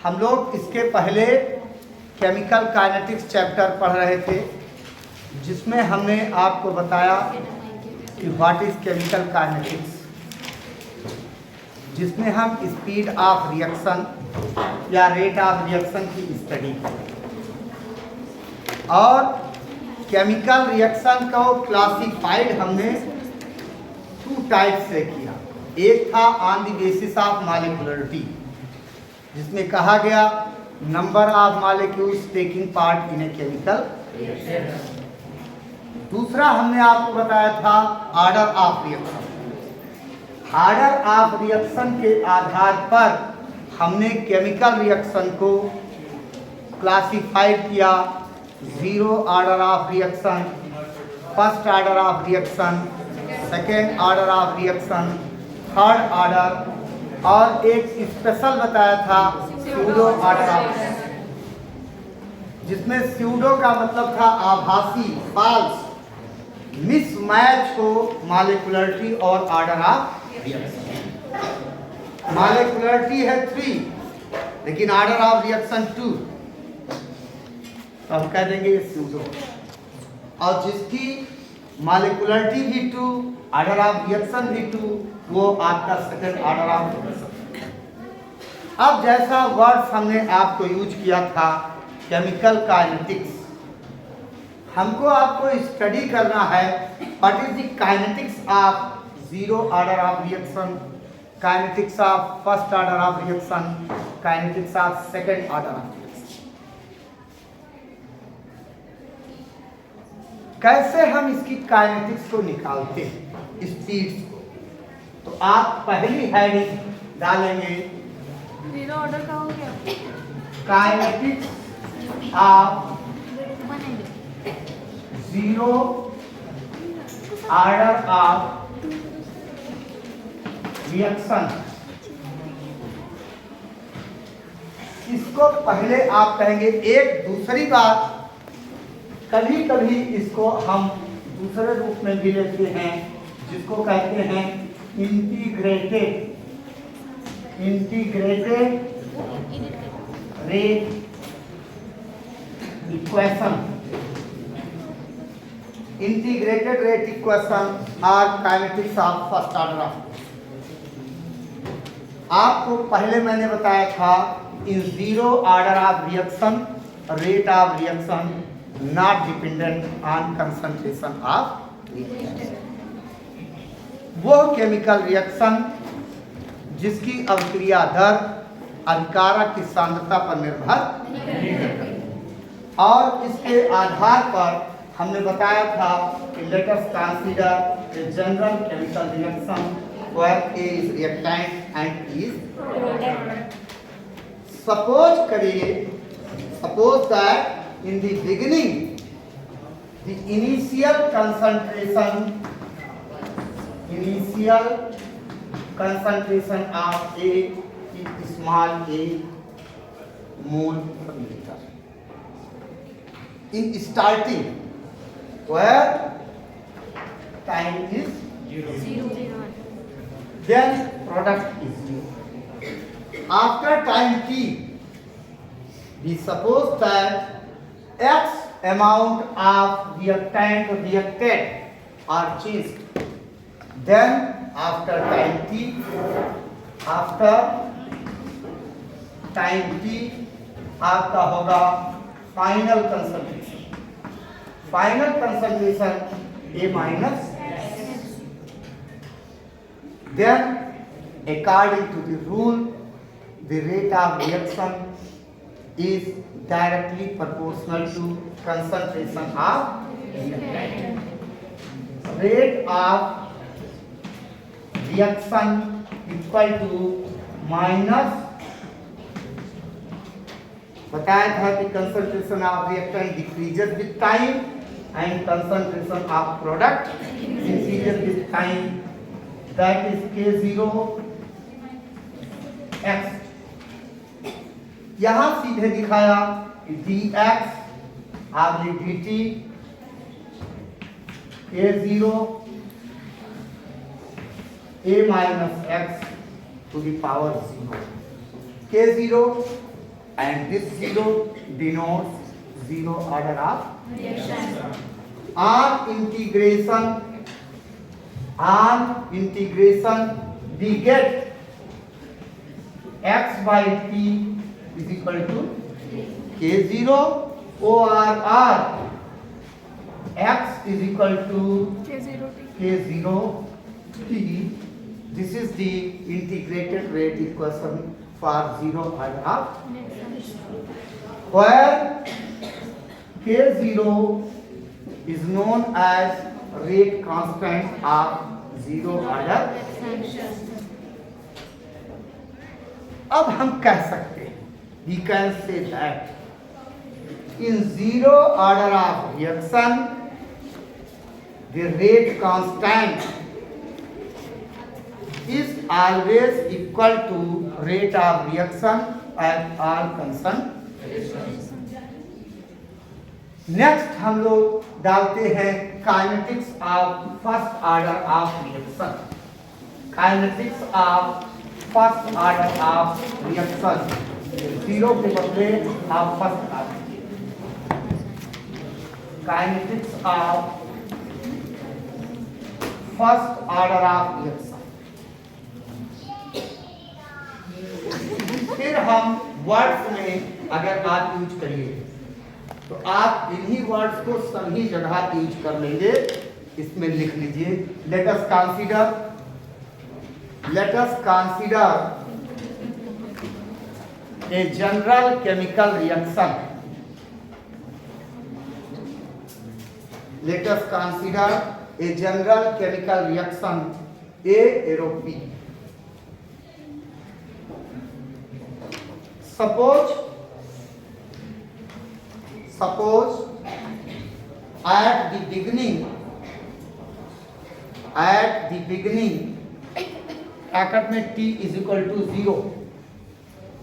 हम लोग इसके पहले केमिकल काइनेटिक्स चैप्टर पढ़ रहे थे, जिसमें हमने आपको बताया कि व्हाट इज केमिकल काइनेटिक्स, जिसमें हम स्पीड ऑफ रिएक्शन या रेट ऑफ रिएक्शन की स्टडी करें। और केमिकल रिएक्शन को क्लासिफाइड हमने 2 टाइप से किया। एक था on the basis of molecularity, जिसमें कहा गया number of molecules taking part in a chemical reaction. दूसरा हमने आपको बताया था order of reaction. Order of reaction के आधार पर हमने केमिकल रिएक्शन को क्लासिफाइड किया। 0 order of reaction, first order of reaction, second order of reaction, third order, और एक स्पेशल बताया था स्यूडो ऑर्डर ऑफ, जिसमें स्यूडो का मतलब था आभासी, फॉल्स, मिसमैच हो मॉलिक्यूलरिटी और ऑर्डर ऑफ रिएक्शन। मॉलिक्यूलरिटी है 3 लेकिन ऑर्डर ऑफ रिएक्शन 2, तो हम कह देंगे ये स्यूडो। और जिसकी मॉलिक्यूलरिटी भी 2, ऑर्डर ऑफ रिएक्शन भी 2, वो आपका सेकंड ऑर्डर ऑफ रिएक्शन। अब जैसा वर्ड्स हमने आपको यूज किया था केमिकल काइनेटिक्स, हमको आपको स्टडी करना है what is the kinetics of 0 order of reaction, kinetics of first order of reaction, kinetics of second order of reaction. कैसे हम इसकी काइनेटिक्स को निकालते हैं, स्पीड्स को। तो आप पहली हेडिंग डालेंगे 0 ऑर्डर का हो गया, kinetics of 0 order of reaction. इसको पहले आप कहेंगे। एक दूसरी बात, कभी कभी इसको हम दूसरे रूप में भी लेते हैं, जिसको कहते हैं integrated rate equation. Integrated rate equation और काइनेटिक्स ऑफ फर्स्ट ऑर्डर। आपको पहले मैंने बताया था इन 0 order of reaction, rate of reaction not dependent on concentration of reactant. वो केमिकल रिएक्शन जिसकी अभिक्रिया दर अभिकारक की सांद्रता पर निर्भर नहीं करती। और इसके आधार पर हमने बताया था कि let us consider a general chemical reaction where A is reactant and P is product. Suppose that in the beginning the initial concentration of A is small a mole per liter. In starting, where time is 0. Then product is 0. After time t, we suppose that x amount of reactant reacted are changed. Then after time t आपका होगा final concentration. Final concentration A minus. Then, according to the rule, the rate of reaction is directly proportional to concentration of reactant. Rate of reaction equal to minus, बताया था कि concentration of reactant decreases with time and concentration of product increases with time. That is K0 x। यहाँ सीधे दिखाया कि dx आगे dt K0 a minus x to the power 0। K0 and this 0 denotes 0 order of Reaction. on integration we get x by t is equal to k0 ORR x is equal to K0 T. k0 t. This is the integrated rate equation for 0 order of where k0 is known as rate constant of 0 order. अब हम कह सकते हैं we can say that in 0 order of reaction the rate constant is always equal to rate of reaction at all constant. Next हम लोग डालते हैं kinetics of first order of reaction. Kinetics of first order of reaction 0 के बदले आप first order. Kinetics of first order of reaction. फिर हम words में अगर आप यूज करिए तो आप इन्हीं वर्ड्स को सभी जगह यूज कर लेंगे. इसमें लिख लीजिए let us consider a general chemical reaction. Let us consider a general chemical reaction A arrow B. Suppose at the beginning bracket में T is equal to 0.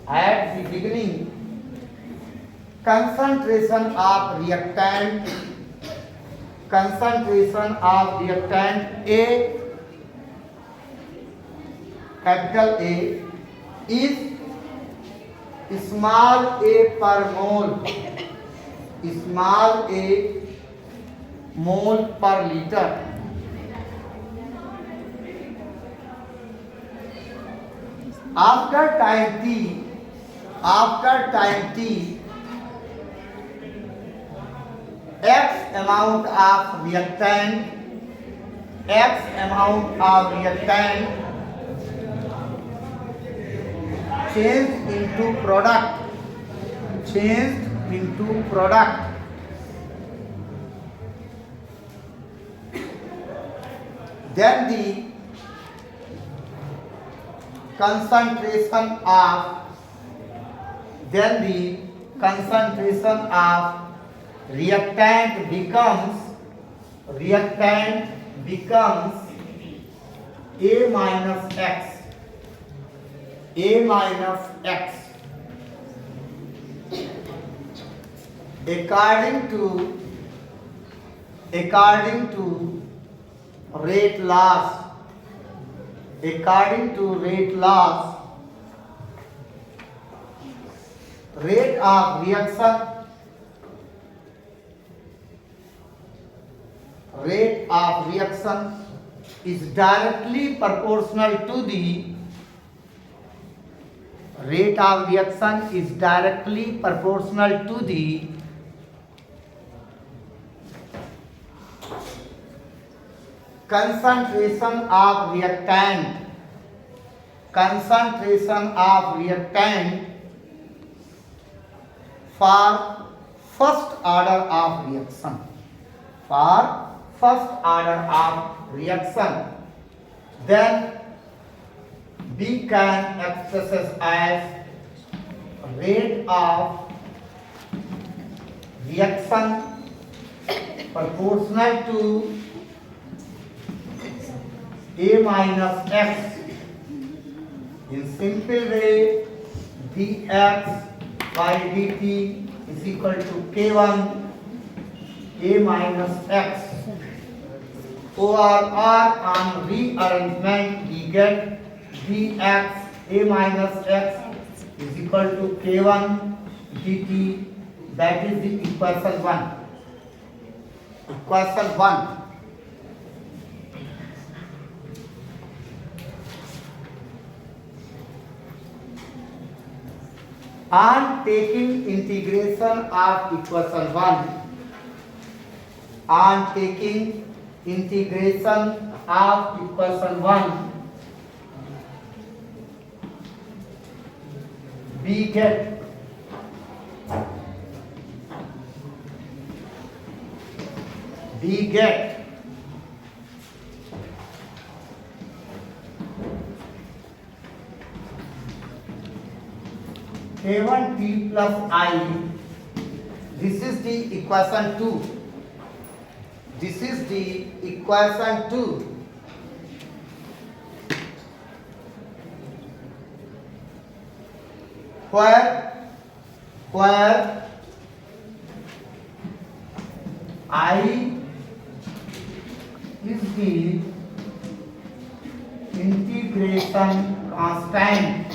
At the beginning concentration of reactant A, capital A, is small a per mole, small a mole per liter. After time t, x amount of reactant changed into product. Then the concentration of reactant becomes A minus X. According to rate laws, rate of reaction is directly proportional to the concentration of reactant for first order of reaction. Then we can express it as rate of reaction proportional to A minus X. In simple way, dx by dt is equal to K1 A minus X. On rearrangement, we get dx A minus X is equal to K1 dt, that is the equation 1. Equation 1. On taking integration of equation 1, on taking integration of equation 1, we get a1t plus I. This is the equation 2. This is the equation 2. Where I is the integration constant.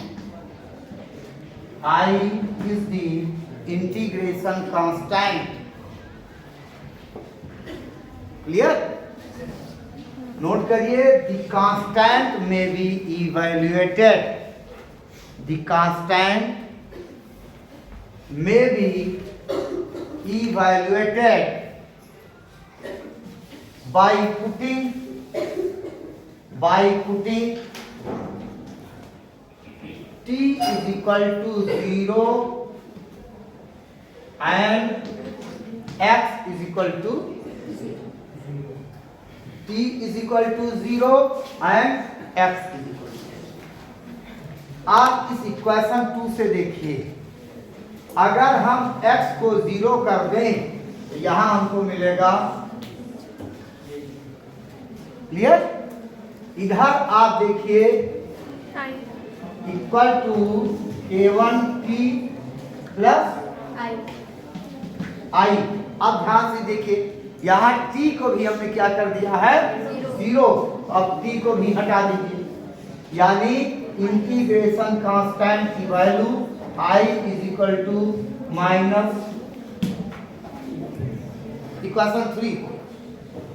I is the integration constant. Clear? Note करिए, the constant may be evaluated. The constant may be evaluated by putting t is equal to 0 and x is equal to t is equal to 0 and x is equal to। आप इस equation 2 से देखिए, अगर हम x को 0 कर दें तो यहां हमको मिलेगा, क्लियर? इधर आप देखिए equal to k1t plus I। अब ध्यान से देखिए, यहाँ t को भी हमने क्या कर दिया है, 0। अब t को भी हटा दीजिए, यानी इंटीग्रेशन कांस्टेंट की value I is equal to minus equation 3।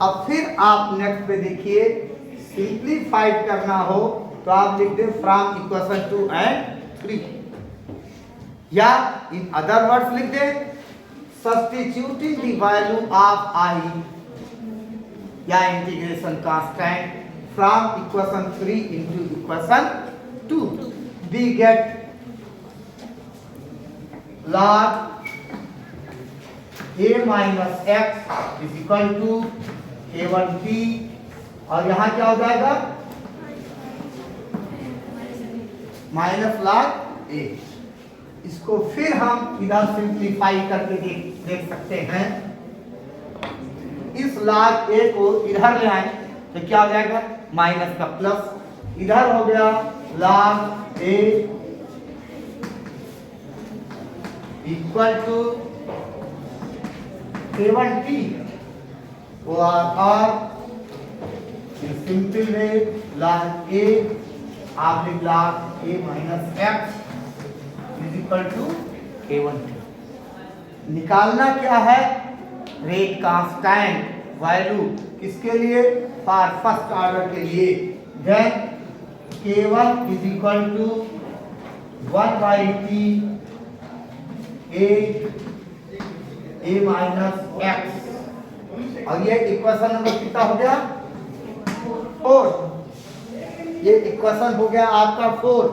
अब फिर आप नेक्स्ट पे देखिए, सिंप्लीफाइड करना हो तो आप लिख दें फ्रॉम इक्वेशन 2 एंड 3, या इन अदर वर्ड्स लिख दें substituting the value of I या integration constant from equation 3 into equation 2, we get log a minus x is equal to k1t, और यहां क्या हो जाएगा, माइनस log a। इसको फिर हम इधर सिंप्लीफाई करके देख सकते हैं। इस log a को इधर ले आए तो क्या हो जाएगा, माइनस का प्लस, इधर हो गया log a equal to k1t, और सिंपल वे log a, आप लिख log a minus x is equal to k1t। निकालना क्या है, रेट कांस्टेंट वैल्यू, किसके लिए, फॉर फर्स्ट ऑर्डर के लिए। Then k1 is equal to 1/t a minus x, और ये इक्वेशन नंबर कितना हो गया, 4। ये इक्वेशन हो गया आपका 4।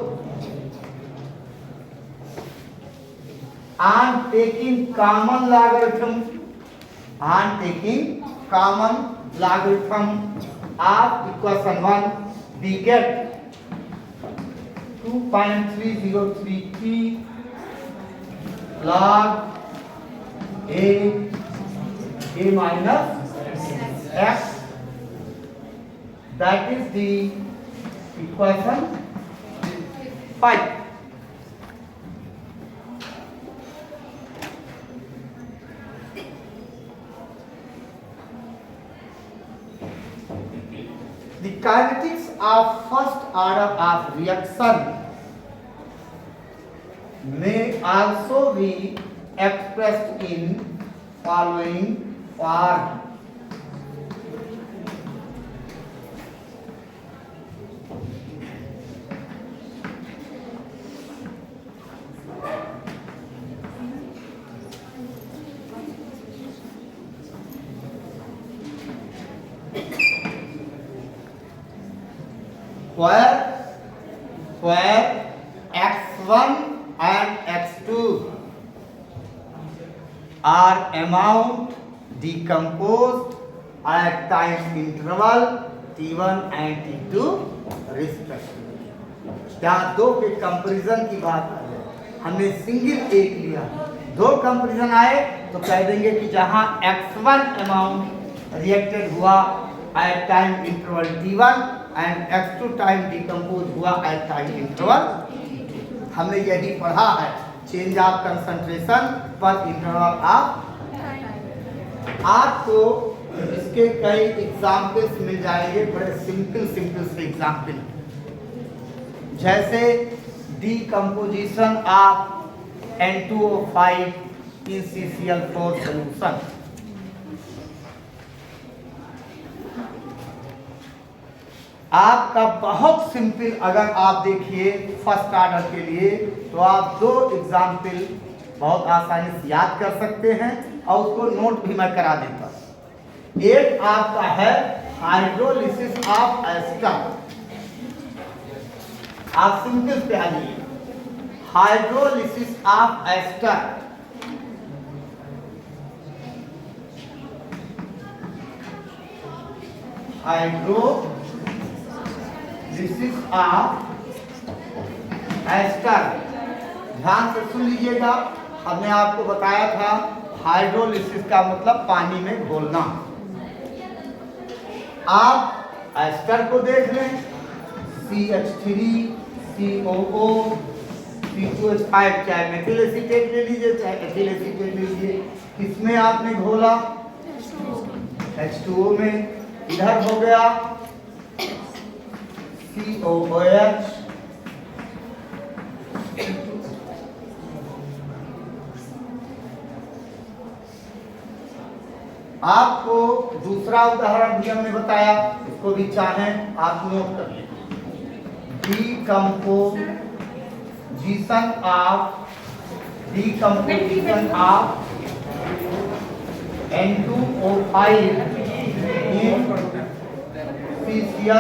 On taking common logarithm of equation 1, we get 2.303t log a minus x, that is the equation 5. The kinetics of first order of reaction may also be expressed in following form. where x1 and x2 are amount decomposed at time interval t1 and t2 respectively. यहाँ दो के comparison की बात है, हमने single एक लिया, दो कंपैरिजन आए तो कह देंगे कि जहां x1 अमाउंट रिएक्टेड हुआ at time interval t1 and x2 time decompose हुआ at time interval। हमने यही पढ़ा है, चेंज ऑफ कंसंट्रेशन पर इंटरवल ऑफ। आपको इसके कई एग्जाम्पल्स मिल जाएंगे, बड़े सिंपल से एग्जाम्पल, जैसे decomposition of N2O5 in CCl4 solution. आपका बहुत सिंपल, अगर आप देखिए फर्स्ट ऑर्डर के लिए तो आप दो एग्जाम्पल बहुत आसानी से याद कर सकते हैं और उसको नोट भी मैं करा देता हूं। एक आपका है हाइड्रोलिसिस ऑफ एस्टर। आप सिंपल पे आ जाइए, hydrolysis of ester. Hydrolysis of ester, ध्यान से सुन लीजिएगा। हमने आपको बताया था हाइड्रोलिसिस का मतलब पानी में घोलना। आप एस्टर को देख लें, CH3COO C2H5, चाहे मेथिल एसीटेट ले लीजिए चाहे एथिल एसीटेट ले लीजिए, किसमें आपने घोला? H2O में। इधर हो गया COOH, आपको दूसरा उदाहरण भी हमने बताया, इसको भी चाहें आप नोट कर लें। Decomposition of N2O5 in CCl